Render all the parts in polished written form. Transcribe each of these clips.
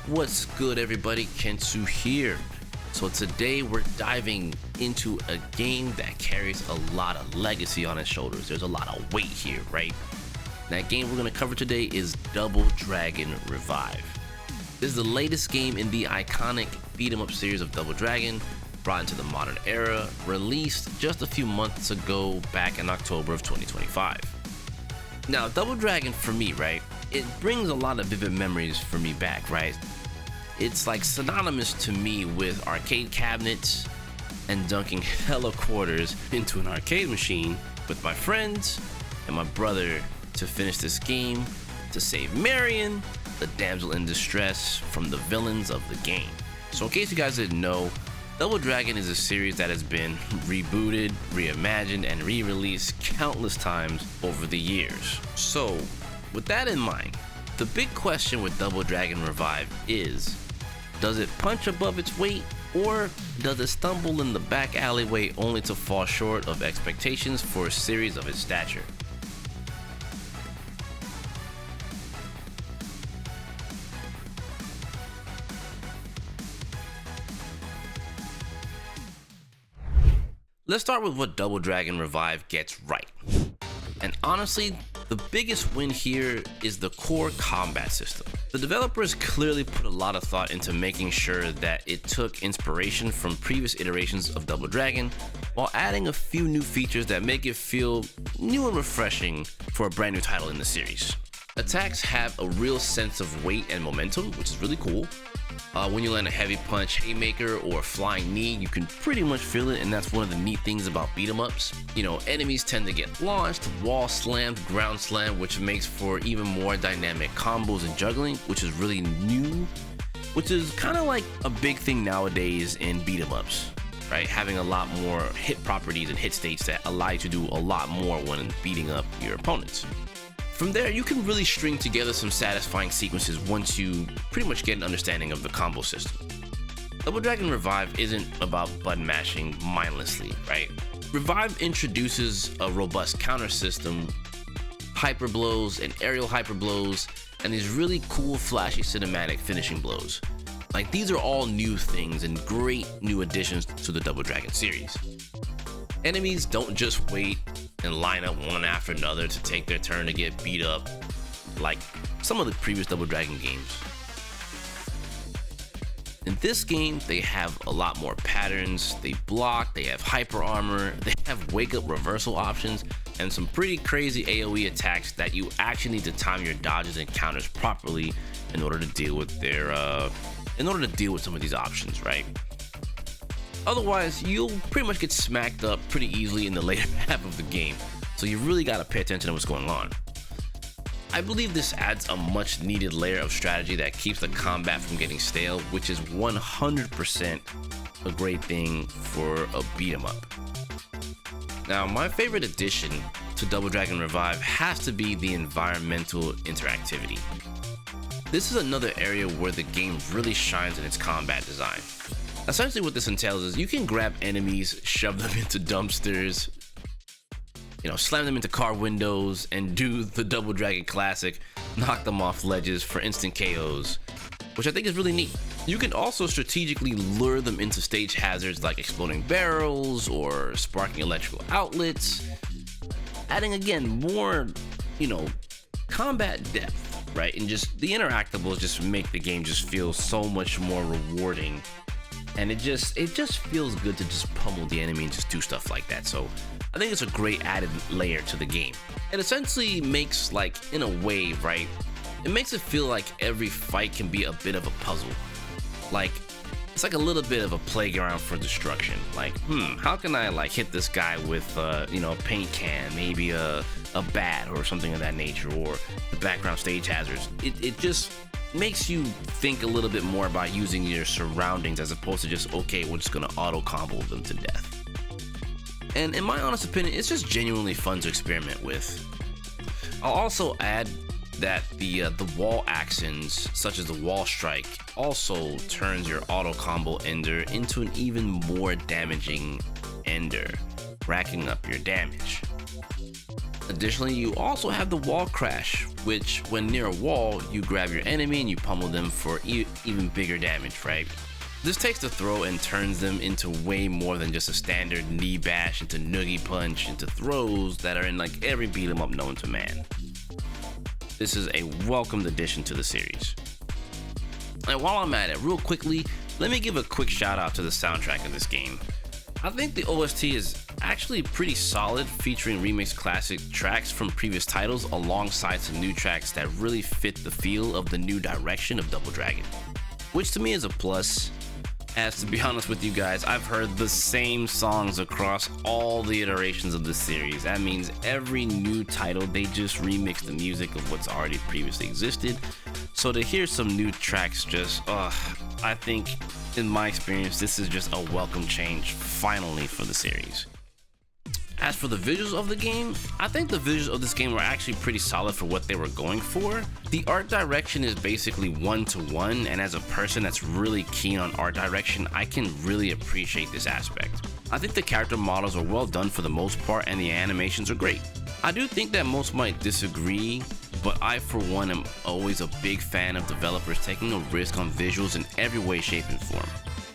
What's good, everybody? Kensu here. So today we're diving into a game that carries a lot of legacy on its shoulders. There's a lot of weight here, right? That game we're going to cover today is Double Dragon Revive. This is the latest game in the iconic beat-em-up series of Double Dragon, brought into the modern era, released just a few months ago back in October of 2025. Now, Double Dragon for me, right, it brings a lot of vivid memories for me back, right? It's like synonymous to me with arcade cabinets and dunking hella quarters into an arcade machine with my friends and my brother to finish this game to save Marion, the damsel in distress, from the villains of the game. So in case you guys didn't know, Double Dragon is a series that has been rebooted, reimagined, and re-released countless times over the years. So with that in mind, the big question with Double Dragon Revive is, does it punch above its weight, or does it stumble in the back alleyway only to fall short of expectations for a series of its stature? Let's start with what Double Dragon Revive gets right. And honestly, the biggest win here is the core combat system. The developers clearly put a lot of thought into making sure that it took inspiration from previous iterations of Double Dragon, while adding a few new features that make it feel new and refreshing for a brand new title in the series. Attacks have a real sense of weight and momentum, which is really cool. When you land a heavy punch, haymaker, or flying knee, you can pretty much feel it, and that's one of the neat things about beat 'em ups. You know, enemies tend to get launched, wall slammed, ground slammed, which makes for even more dynamic combos and juggling, which is really new, which is kind of like a big thing nowadays in beat 'em ups, right? Having a lot more hit properties and hit states that allow you to do a lot more when beating up your opponents. From there, you can really string together some satisfying sequences once you pretty much get an understanding of the combo system. Double Dragon Revive isn't about button mashing mindlessly, right? Revive introduces a robust counter system, hyper blows and aerial hyper blows, and these really cool flashy cinematic finishing blows. Like, these are all new things and great new additions to the Double Dragon series. Enemies don't just wait and line up one after another to take their turn to get beat up like some of the previous Double Dragon games. In this game, they have a lot more patterns, they block, they have hyper armor, they have wake up reversal options, and some pretty crazy AoE attacks that you actually need to time your dodges and counters properly in order to deal with some of these options, right? Otherwise, you'll pretty much get smacked up pretty easily in the later half of the game, so you really gotta pay attention to what's going on. I believe this adds a much needed layer of strategy that keeps the combat from getting stale, which is 100% a great thing for a beat 'em up. Now, my favorite addition to Double Dragon Revive has to be the environmental interactivity. This is another area where the game really shines in its combat design. Essentially what this entails is you can grab enemies, shove them into dumpsters, slam them into car windows, and do the Double Dragon classic, knock them off ledges for instant KOs, which I think is really neat. You can also strategically lure them into stage hazards like exploding barrels or sparking electrical outlets, adding again more, combat depth, right? And just the interactables just make the game just feel so much more rewarding. And it just feels good to just pummel the enemy and just do stuff like that. So I think it's a great added layer to the game. It essentially makes, in a way, right? It makes it feel like every fight can be a bit of a puzzle. It's like a little bit of a playground for destruction. How can I hit this guy with a paint can, maybe a bat or something of that nature, or the background stage hazards. It just makes you think a little bit more about using your surroundings as opposed to just, okay, we're just gonna auto combo them to death. And in my honest opinion, it's just genuinely fun to experiment with. I'll also add that the wall actions, such as the wall strike, also turns your auto combo ender into an even more damaging ender, racking up your damage. Additionally, you also have the wall crash, which when near a wall, you grab your enemy and you pummel them for even bigger damage, right? This takes the throw and turns them into way more than just a standard knee bash, into noogie punch, into throws that are in like every beat 'em up known to man. This is a welcomed addition to the series. And while I'm at it, real quickly, let me give a quick shout out to the soundtrack of this game. I think the OST is actually pretty solid, featuring remixed classic tracks from previous titles alongside some new tracks that really fit the feel of the new direction of Double Dragon, which to me is a plus, as to be honest with you guys, I've heard the same songs across all the iterations of this series. That means every new title, they just remix the music of what's already previously existed. So to hear some new tracks, I think in my experience, this is just a welcome change finally for the series. As for the visuals of the game, I think the visuals of this game were actually pretty solid for what they were going for. The art direction is basically one-to-one, and as a person that's really keen on art direction, I can really appreciate this aspect. I think the character models are well done for the most part, and the animations are great. I do think that most might disagree, but I for one am always a big fan of developers taking a risk on visuals in every way, shape, and form.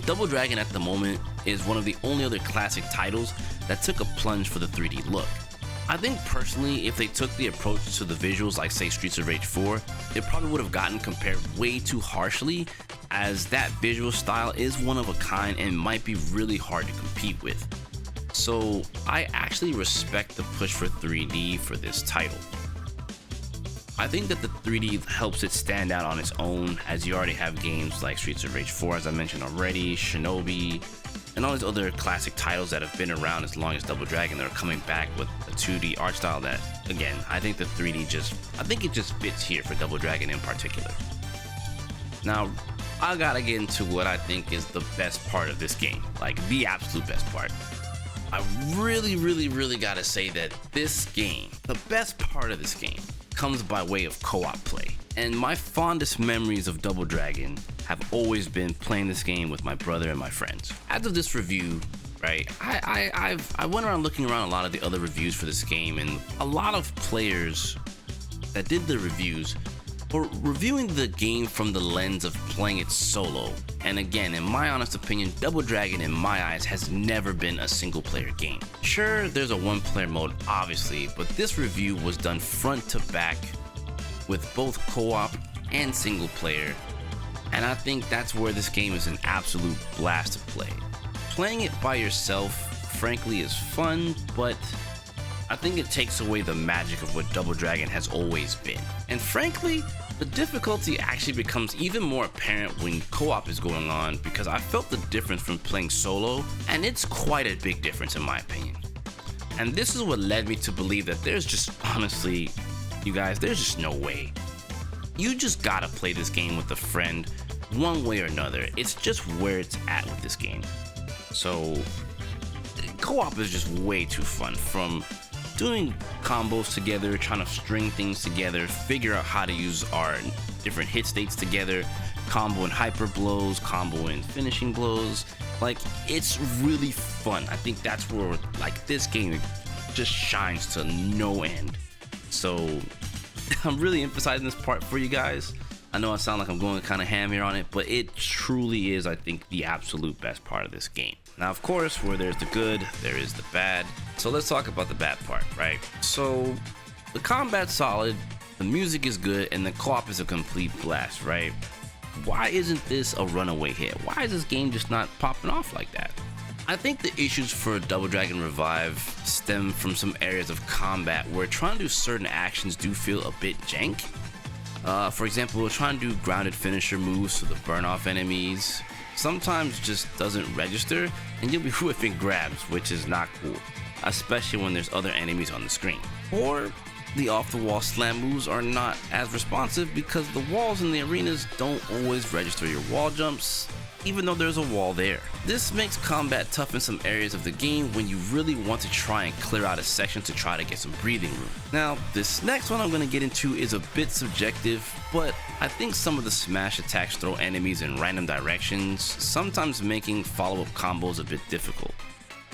Double Dragon at the moment is one of the only other classic titles that took a plunge for the 3D look. I think personally, if they took the approach to the visuals like say Streets of Rage 4, it probably would have gotten compared way too harshly, as that visual style is one of a kind and might be really hard to compete with. So I actually respect the push for 3D for this title. I think that the 3D helps it stand out on its own, as you already have games like Streets of Rage 4, as I mentioned already, Shinobi, and all these other classic titles that have been around as long as Double Dragon that are coming back with a 2D art style that, again, I think the 3D it just fits here for Double Dragon in particular. Now, I gotta get into what I think is the best part of this game, like the absolute best part. I really gotta say that this game, the best part of this game, comes by way of co-op play. And my fondest memories of Double Dragon have always been playing this game with my brother and my friends. As of this review, right, I went around looking around a lot of the other reviews for this game, and a lot of players that did the reviews were reviewing the game from the lens of playing it solo. And again, in my honest opinion, Double Dragon in my eyes has never been a single player game. Sure, there's a one player mode obviously, but this review was done front to back with both co-op and single player, and I think that's where this game is an absolute blast to play. Playing it by yourself, frankly, is fun, but I think it takes away the magic of what Double Dragon has always been. And frankly, the difficulty actually becomes even more apparent when co-op is going on, because I felt the difference from playing solo, and it's quite a big difference in my opinion. And this is what led me to believe that there's just, honestly, you guys, there's just no way. You just gotta play this game with a friend one way or another. It's just where it's at with this game. So, co-op is just way too fun, from doing combos together, trying to string things together, figure out how to use our different hit states together, combo and hyper blows, combo and finishing blows. Like, it's really fun. I think that's where, like, this game just shines to no end. So I'm really emphasizing this part for you guys. I know I sound like I'm going kind of ham here on it, but it truly is, I think, the absolute best part of this game. Now, of course, where there's the good, there is the bad. So let's talk about the bad part, right? So the combat's solid, the music is good, and the co-op is a complete blast, right? Why isn't this a runaway hit? Why is this game just not popping off like that? I think the issues for Double Dragon Revive stem from some areas of combat where trying to do certain actions do feel a bit jank. For example, trying to do grounded finisher moves to the burn off enemies sometimes just doesn't register, and you'll be whipping grabs, which is not cool, especially when there's other enemies on the screen. Or the off the wall slam moves are not as responsive because the walls in the arenas don't always register your wall jumps, even though there's a wall there. This makes combat tough in some areas of the game when you really want to try and clear out a section to try to get some breathing room. Now, this next one I'm going to get into is a bit subjective, but I think some of the smash attacks throw enemies in random directions, sometimes making follow-up combos a bit difficult.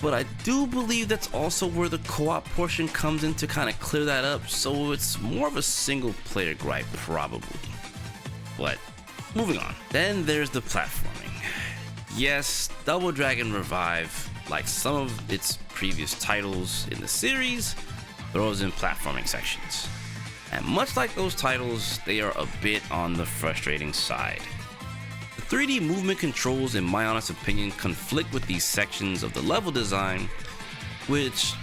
but I do believe that's also where the co-op portion comes in to kind of clear that up, so it's more of a single player gripe probably. But moving on. Then there's the platforming. Yes, Double Dragon Revive, like some of its previous titles in the series, throws in platforming sections. And much like those titles, they are a bit on the frustrating side. The 3D movement controls, in my honest opinion, conflict with these sections of the level design, which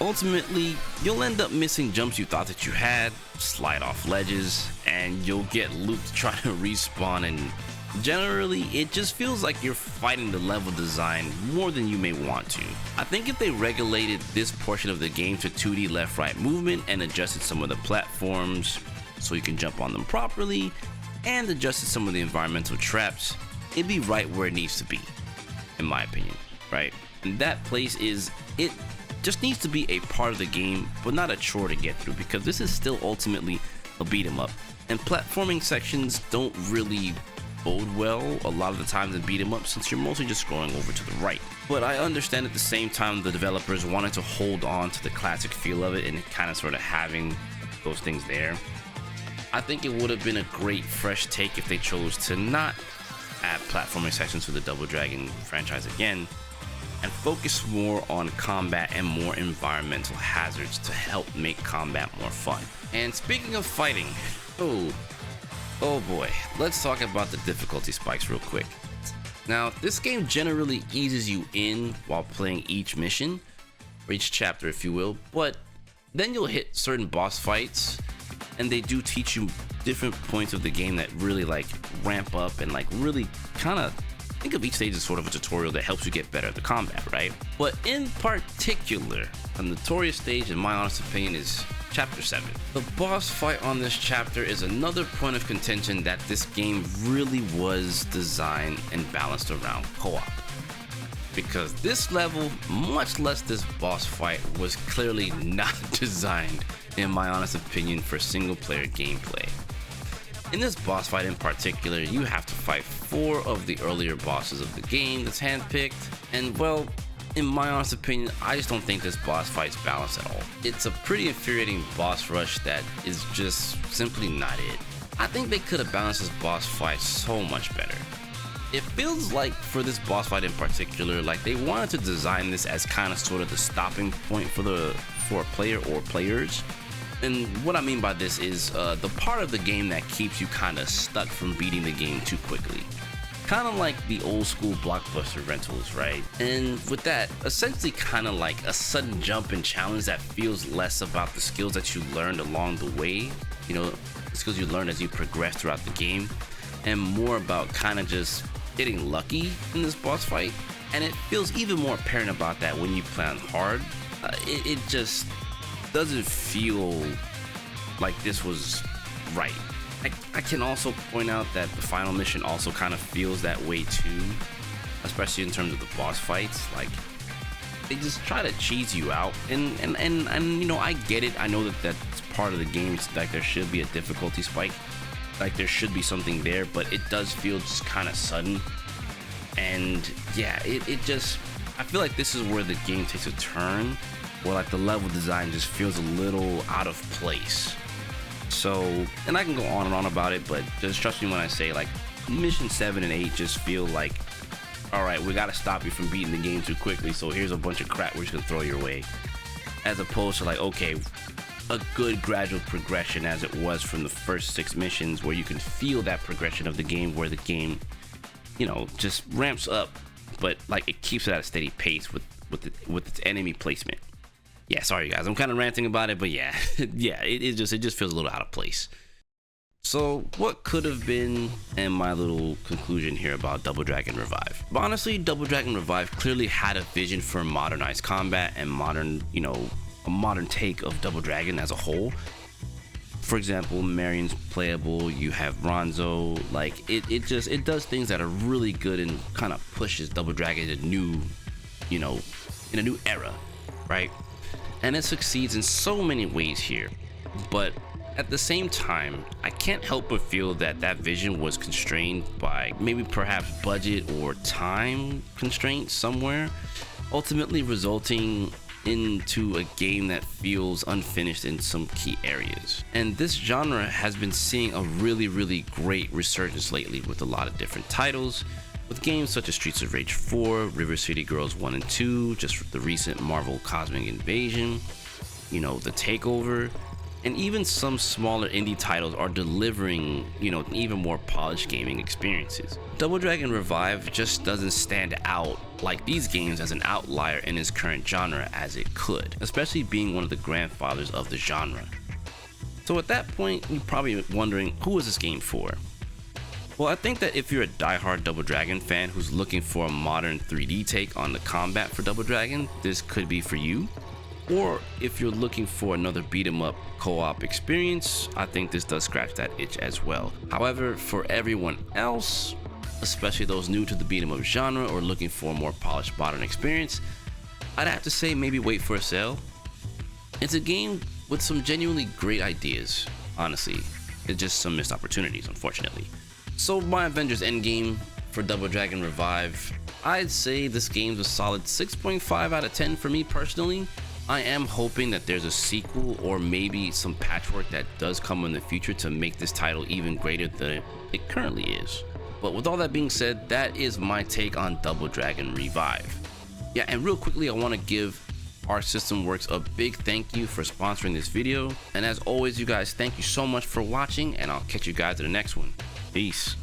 ultimately you'll end up missing jumps you thought that you had, slide off ledges, and you'll get looped trying to respawn, and generally it just feels like you're fighting the level design more than you may want to. I think if they regulated this portion of the game to 2D left-right movement and adjusted some of the platforms so you can jump on them properly, and adjusted some of the environmental traps, it'd be right where it needs to be, in my opinion, right? And that place is, it just needs to be a part of the game, but not a chore to get through, because this is still ultimately a beat 'em up, and platforming sections don't really bode well a lot of the times in beat 'em up, since you're mostly just scrolling over to the right. But I understand at the same time the developers wanted to hold on to the classic feel of it and kind of sort of having those things there. I think it would have been a great fresh take if they chose to not add platforming sections to the Double Dragon franchise again, and focus more on combat and more environmental hazards to help make combat more fun. And speaking of fighting, oh boy, let's talk about the difficulty spikes real quick. Now, this game generally eases you in while playing each mission, or each chapter if you will, but then you'll hit certain boss fights, and they do teach you different points of the game that really like ramp up and like really kind of think of each stage as sort of a tutorial that helps you get better at the combat, right? But in particular, a notorious stage in my honest opinion is Chapter 7. The boss fight on this chapter is another point of contention that this game really was designed and balanced around co-op. Because this level, much less this boss fight, was clearly not designed, in my honest opinion, for single player gameplay. In this boss fight in particular, you have to fight 4 of the earlier bosses of the game that's handpicked, and well, in my honest opinion, I just don't think this boss fight's balanced at all. It's a pretty infuriating boss rush that is just simply not it. I think they could have balanced this boss fight so much better. It feels like for this boss fight in particular, like they wanted to design this as kind of sort of the stopping point for a player or players. And what I mean by this is the part of the game that keeps you kind of stuck from beating the game too quickly. Kind of like the old school blockbuster rentals, right? And with that, essentially kind of like a sudden jump and challenge that feels less about the skills that you learned along the way, you know, the skills you learned as you progress throughout the game, and more about kind of just getting lucky in this boss fight. And it feels even more apparent about that when you play on hard. It just doesn't feel like this was right. I can also point out that the final mission also kind of feels that way too, especially in terms of the boss fights. Like they just try to cheese you out, and you know, I get it. I know that that's part of the game. It's like there should be a difficulty spike, like there should be something there, but it does feel just kind of sudden. And yeah, it just, I feel like this is where the game takes a turn, where like the level design just feels a little out of place. So, and I can go on and on about it, but just trust me when I say like mission 7 and 8 just feel like, all right, we gotta stop you from beating the game too quickly, so here's a bunch of crap we're just gonna throw your way, as opposed to like, okay, a good gradual progression as it was from the first 6 missions, where you can feel that progression of the game, where the game, you know, just ramps up, but like it keeps it at a steady pace with its enemy placement. Yeah, sorry guys, I'm kind of ranting about it, but yeah, it just feels a little out of place. So what could have been, and my little conclusion here about Double Dragon Revive. But honestly, Double Dragon Revive clearly had a vision for modernized combat and modern, you know, a modern take of Double Dragon as a whole. For example, Marion's playable, you have Ronzo, like it does things that are really good and kind of pushes Double Dragon to new, you know, in a new era, right? And it succeeds in so many ways here, but at the same time, I can't help but feel that that vision was constrained by maybe perhaps budget or time constraints somewhere, ultimately resulting into a game that feels unfinished in some key areas. And this genre has been seeing a really great resurgence lately with a lot of different titles, with games such as Streets of Rage 4, River City Girls 1 and 2, just the recent Marvel Cosmic Invasion, The Takeover, and even some smaller indie titles are delivering, even more polished gaming experiences. Double Dragon Revive just doesn't stand out like these games as an outlier in its current genre as it could, especially being one of the grandfathers of the genre. So at that point, you're probably wondering, who is this game for? Well, I think that if you're a diehard Double Dragon fan who's looking for a modern 3D take on the combat for Double Dragon, this could be for you. Or if you're looking for another beat 'em up co-op experience, I think this does scratch that itch as well. However, for everyone else, especially those new to the beat 'em up genre or looking for a more polished modern experience, I'd have to say maybe wait for a sale. It's a game with some genuinely great ideas, honestly. It's just some missed opportunities, unfortunately. So my Avengers Endgame for Double Dragon Revive, I'd say this game's a solid 6.5 out of 10 for me personally. I am hoping that there's a sequel or maybe some patchwork that does come in the future to make this title even greater than it currently is. But with all that being said, that is my take on Double Dragon Revive. Yeah, and real quickly, I want to give Arc System Works a big thank you for sponsoring this video. And as always, you guys, thank you so much for watching, and I'll catch you guys in the next one. Peace.